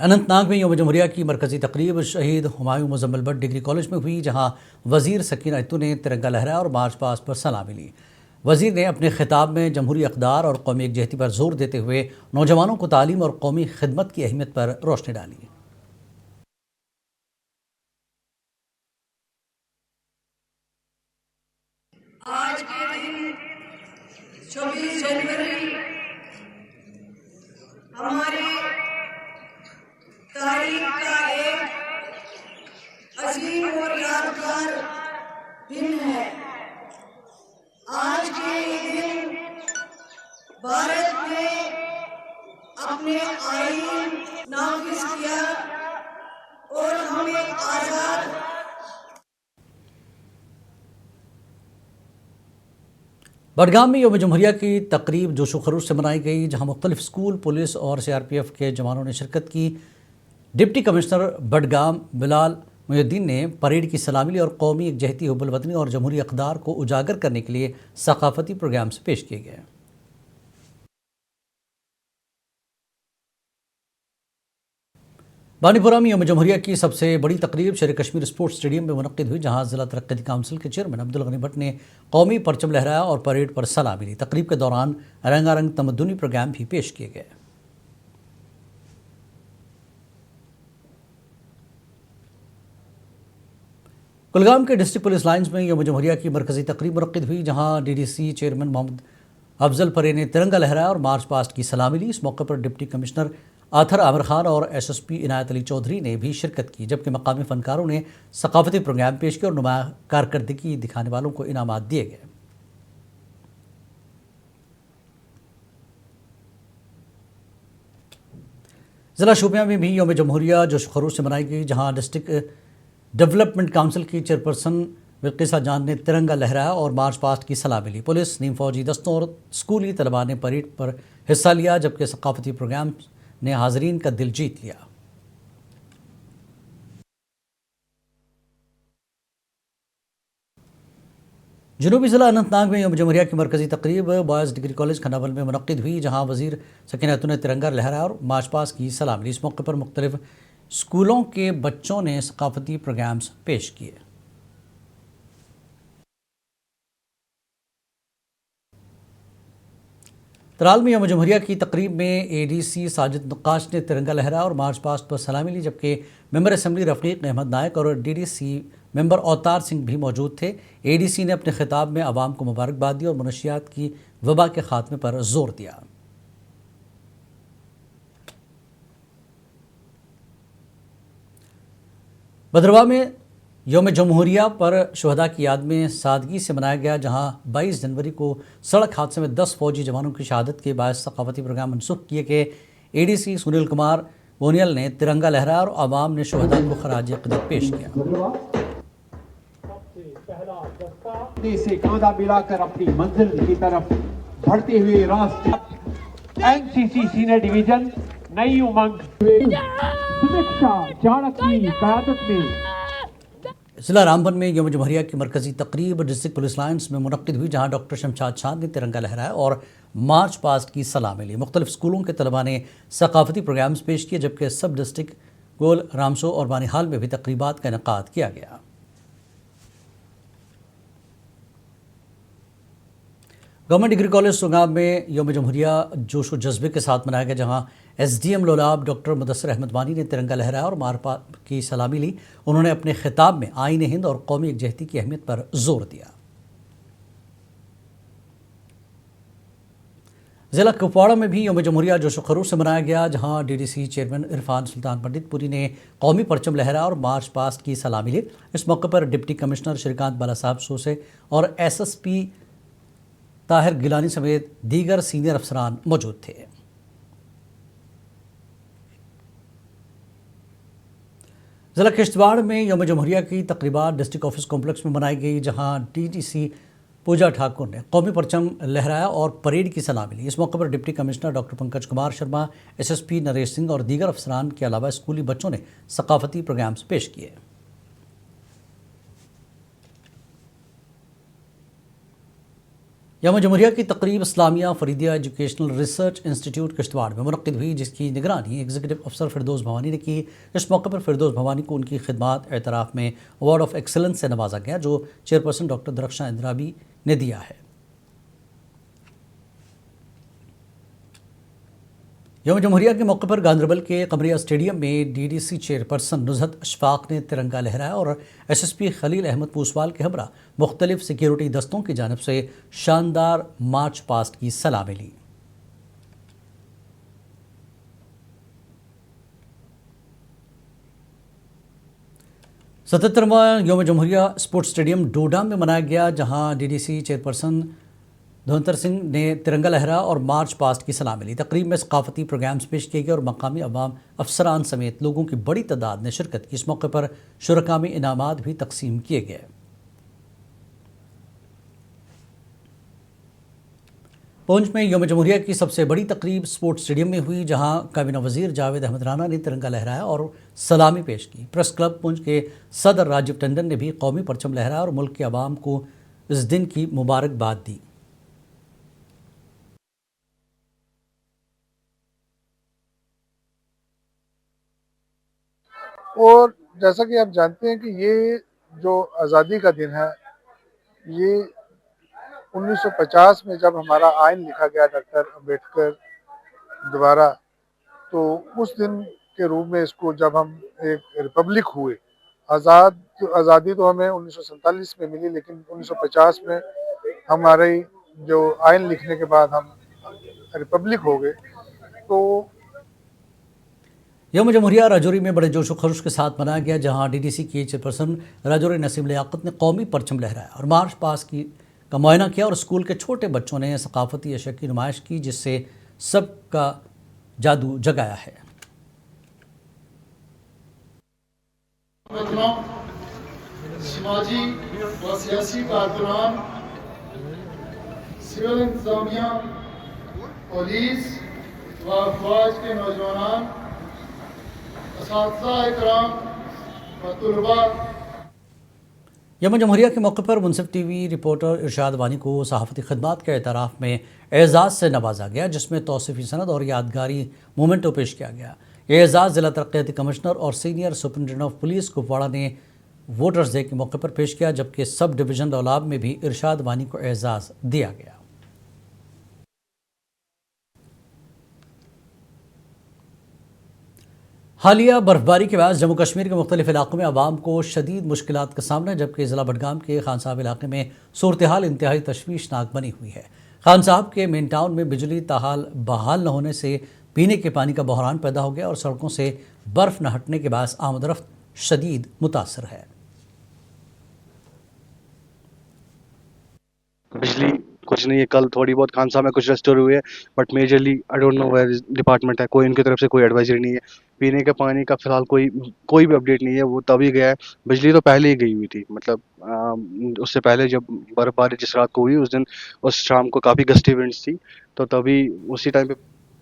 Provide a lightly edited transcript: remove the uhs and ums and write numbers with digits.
اننت ناگ میں یوم جمہوریہ کی مرکزی تقریب شہید Humayun Muzammil but degree college میں ہوئی، جہاں وزیر سکینہ اتو نے ترنگا لہرایا اور مارچ پاسٹ پر سلامی لی۔ وزیر نے اپنے خطاب میں جمہوری اقدار اور قومی یکجہتی پر زور دیتے ہوئے نوجوانوں کو تعلیم اور قومی خدمت کی اہمیت پر روشنی ڈالی۔ آج کے دن 26 جنوری ہماری تاریخ کا ایک عظیم اور یادگار دن ہے۔ آج کے دن بھارت نے اپنے آئین نافذ کیا اور ہم ایک آزاد بڈگام میں یوم جمہوریہ کی تقریب جوش و خروش سے منائی گئی، جہاں مختلف اسکول، پولیس اور CRPF کے جوانوں نے شرکت کی۔ ڈپٹی کمشنر بڈگام بلال محی الدین نے پریڈ کی سلامی لی اور قومی یکجہتی، حب الوطنی اور جمہوری اقدار کو اجاگر کرنے کے لیے ثقافتی پروگرامز پیش کیے گئے۔ بانڈی پورہ میں یوم جمہوریہ کی سب سے بڑی تقریب شیر کشمیر اسپورٹس اسٹیڈیم میں منعقد ہوئی، جہاں ضلع ترقیاتی کونسل کے چیئرمین عبدالغنی بٹ نے قومی پرچم لہرایا اور پریڈ پر سلامی لی۔ تقریب کے دوران رنگا رنگ تمدنی پروگرام بھی پیش کیے گئے۔ کلگام کے ڈسٹرکٹ پولیس لائنز میں یوم جمہوریہ کی مرکزی تقریب منعقد ہوئی، جہاں DDC چیئرمین محمد افضل پرے نے ترنگا لہرایا اور مارچ پاسٹ کی سلامی لی۔ اس موقع پر deputy commissioner author Aamir Khan اور SSP عنایت علی چودھری نے بھی شرکت کی، جبکہ مقامی فنکاروں نے ثقافتی پروگرام پیش کیے اور نمایاں کارکردگی دکھانے والوں کو انعامات دیے گئے۔ ضلع شوپیاں میں بھی یوم جمہوریہ جوش و خروش سے منائی گئی، جہاں ڈسٹرکٹ ڈیولپمنٹ کونسل کی چیئرپرسن بلقیسہ جان نے ترنگا لہرایا اور مارچ پاسٹ کی سلامی لی۔ پولیس، نیم فوجی دستوں اور اسکولی طلباء نے پریڈ پر حصہ لیا، جبکہ ثقافتی پروگرام نے حاضرین کا دل جیت لیا۔ جنوبی ضلع اننت ناگ میں یوم جمہوریہ کی مرکزی تقریب بوائز ڈگری کالج کھناول میں منعقد ہوئی، جہاں وزیر سکینہ اتو نے ترنگا لہرایا اور مارچ پاسٹ کی سلامی لی۔ اس موقع پر مختلف اسکولوں کے بچوں نے ثقافتی پروگرامز پیش کیے۔ ترال میں یوم جمہوریہ کی تقریب میں ADC ساجد نقاش نے ترنگا لہرایا اور مارچ پاسٹ پر سلامی لی، جبکہ ممبر اسمبلی رفیق احمد نائک اور DDC ممبر اوتار سنگھ بھی موجود تھے۔ ADC نے اپنے خطاب میں عوام کو مبارکباد دی اور منشیات کی وبا کے خاتمے پر زور دیا۔ بھدرواہ میں یوم جمہوریہ پر شہداء کی یاد میں سادگی سے منایا گیا، جہاں 22 جنوری کو سڑک حادثے میں 10 فوجی جوانوں کی شہادت کے باعث ثقافتی پروگرام منسوخ کیے گئے۔ ADC سنیل کمار بونیل نے ترنگا لہرایا اور عوام نے شہداء کو خراج عقیدت پیش کیا۔ سے کاندھا ملا کر اپنی منزل کی طرف بڑھتے ہوئے راستے NCC سینئر ڈویژن نئی امنگ سمیکشا چارک کی قیادت میں ضلع رامبن میں یوم جمہوریہ کی مرکزی تقریب ڈسٹرکٹ پولیس لائنز میں منعقد ہوئی، جہاں ڈاکٹر شمشاد چاند نے ترنگا لہرایا اور مارچ پاسٹ کی سلامی لی۔ مختلف اسکولوں کے طلباء نے ثقافتی پروگرامز پیش کیے، جبکہ سب ڈسٹرکٹ گول رامسو اور بانیحال میں بھی تقریبات کا انعقاد کیا گیا۔ گورنمنٹ ڈگری کالج سنگام میں یوم جمہوریہ جوش و جذبے کے ساتھ منایا گیا، جہاں SDM لولاب ڈاکٹر مدثر احمد وانی نے ترنگا لہرایا اور مارچ پاسٹ کی سلامی لی۔ انہوں نے اپنے خطاب میں آئین ہند اور قومی یکجہتی کی اہمیت پر زور دیا۔ ضلع کپواڑہ میں بھی یوم جمہوریہ جوش و خروش سے منایا گیا، جہاں DDC چیئرمین عرفان سلطان پنڈت پوری نے قومی پرچم لہرایا اور مارچ پاسٹ کی سلامی لی۔ اس موقع پر ڈپٹی کمشنر شریکانت بالا صاحب سوسے اور SSP طاہر گیلانی سمیت دیگر سینئر افسران موجود تھے۔ ضلع کشتواڑ میں یوم جمہوریہ کی تقریبات ڈسٹرکٹ آفس کمپلیکس میں منائی گئی، جہاں DDC پوجا ٹھاکر نے قومی پرچم لہرایا اور پریڈ کی سلامی لی۔ اس موقع پر deputy commissioner doctor Pankaj Kumar Sharma, SSP Naresh Singh اور دیگر افسران کے علاوہ اسکولی بچوں نے ثقافتی پروگرامز پیش کیے۔ یوم جمہوریہ کی تقریب Islamia Faridia educational research institute Kishtwar میں منعقد ہوئی، جس کی نگرانی ایگزیکٹو افسر فردوس بھوانی نے کی۔ اس موقع پر فردوس بھوانی کو ان کی خدمات اعتراف میں ایوارڈ آف ایکسلنس سے نوازا گیا، جو چیئرپرسن ڈاکٹر درخشاں اندرابی نے دیا ہے۔ یوم جمہوریہ کے موقع پر گاندربل کے قمریہ اسٹیڈیم میں D D C chairperson Nuzhat Ashfaq نے ترنگا لہرایا اور S S P Khalil Ahmed Poswal کے ہمراہ مختلف سیکیورٹی دستوں کی جانب سے شاندار مارچ پاسٹ کی سلامی لی۔ ستترواں یوم جمہوریہ اسپورٹس اسٹیڈیم ڈوڈا میں منایا گیا، جہاں ڈی ڈی سی چیئرپرسن دھونتر سنگھ نے ترنگا لہرا اور مارچ پاسٹ کی سلامی لی۔ تقریب میں ثقافتی پروگرامز پیش کیے گئے اور مقامی عوام، افسران سمیت لوگوں کی بڑی تعداد نے شرکت کی۔ اس موقع پر شرکاء میں انعامات بھی تقسیم کیے گئے۔ پونچھ میں یوم جمہوریہ کی سب سے بڑی تقریب اسپورٹس اسٹیڈیم میں ہوئی، جہاں کابینہ وزیر جاوید احمد رانا نے ترنگا لہرایا اور سلامی پیش کی۔ پریس کلب پونچھ کے صدر راجیو ٹنڈن نے بھی قومی پرچم لہرایا اور ملک کے عوام کو اس دن کی مبارکباد دی۔ اور جیسا کہ آپ جانتے ہیں کہ یہ جو آزادی کا دن ہے، یہ 1950 میں جب ہمارا آئین لکھا گیا ڈاکٹر امبیڈکر دوبارہ، تو اس دن کے روپ میں اس کو جب ہم ایک ریپبلک ہوئے، آزادی تو ہمیں 1947 میں ملی، لیکن 1950 میں ہمارے جو آئین لکھنے کے بعد ہم ریپبلک ہو گئے۔ تو یوم جمہوریہ راجوری میں بڑے جوش و خروش کے ساتھ منایا گیا، جہاں ڈی ڈی سی کی چیئرپرسن راجوری نسیم لیاقت نے قومی پرچم لہرایا اور مارچ پاسٹ کا معائنہ کیا، اور اسکول کے چھوٹے بچوں نے ثقافتی اشیاء کی نمائش کی، جس سے سب کا جادو جگایا ہے۔ سماجی و سیاسی کارکنان، سول انتظامیہ، پولیس و افواج کے نوجوانان، اساتذہ اکرام و طلباء۔ یوم جمہوریہ کے موقع پر منصف ٹی وی رپورٹر ارشاد وانی کو صحافتی خدمات کے اعتراف میں اعزاز سے نوازا گیا، جس میں توصیفی سند اور یادگاری مومنٹو پیش کیا گیا۔ یہ اعزاز ضلع ترقیاتی کمشنر اور senior superintendent of police Kupwara نے ووٹرز ڈے کے موقع پر پیش کیا، جبکہ سب ڈویژن دولاب میں بھی ارشاد وانی کو اعزاز دیا گیا۔ حالیہ برفباری کے بعد جموں کشمیر کے مختلف علاقوں میں عوام کو شدید مشکلات کا سامنا ہے، جبکہ ضلع بڈگام کے خان صاحب علاقے میں صورتحال انتہائی تشویشناک بنی ہوئی ہے۔ خان صاحب کے مین ٹاؤن میں بجلی تاحال بحال نہ ہونے سے پینے کے پانی کا بحران پیدا ہو گیا اور سڑکوں سے برف نہ ہٹنے کے باعث آمد و رفت شدید متاثر ہے۔ بجلی کچھ نہیں ہے، کل تھوڑی بہت خان صاحب میں کچھ ریسٹور ہوئے ہے، but majorly I don't know where department ہے، کوئی ان کی طرف سے کوئی ایڈوائزری نہیں ہے۔ پینے کے پانی کا فی الحال کوئی بھی اپڈیٹ نہیں ہے، وہ تبھی گیا ہے۔ بجلی تو پہلے ہی گئی ہوئی تھی، مطلب اس سے پہلے جب برف باری جس رات کو ہوئی اس دن، اس شام کو کافی گسٹی ونڈس تھی، تو تبھی اسی ٹائم پہ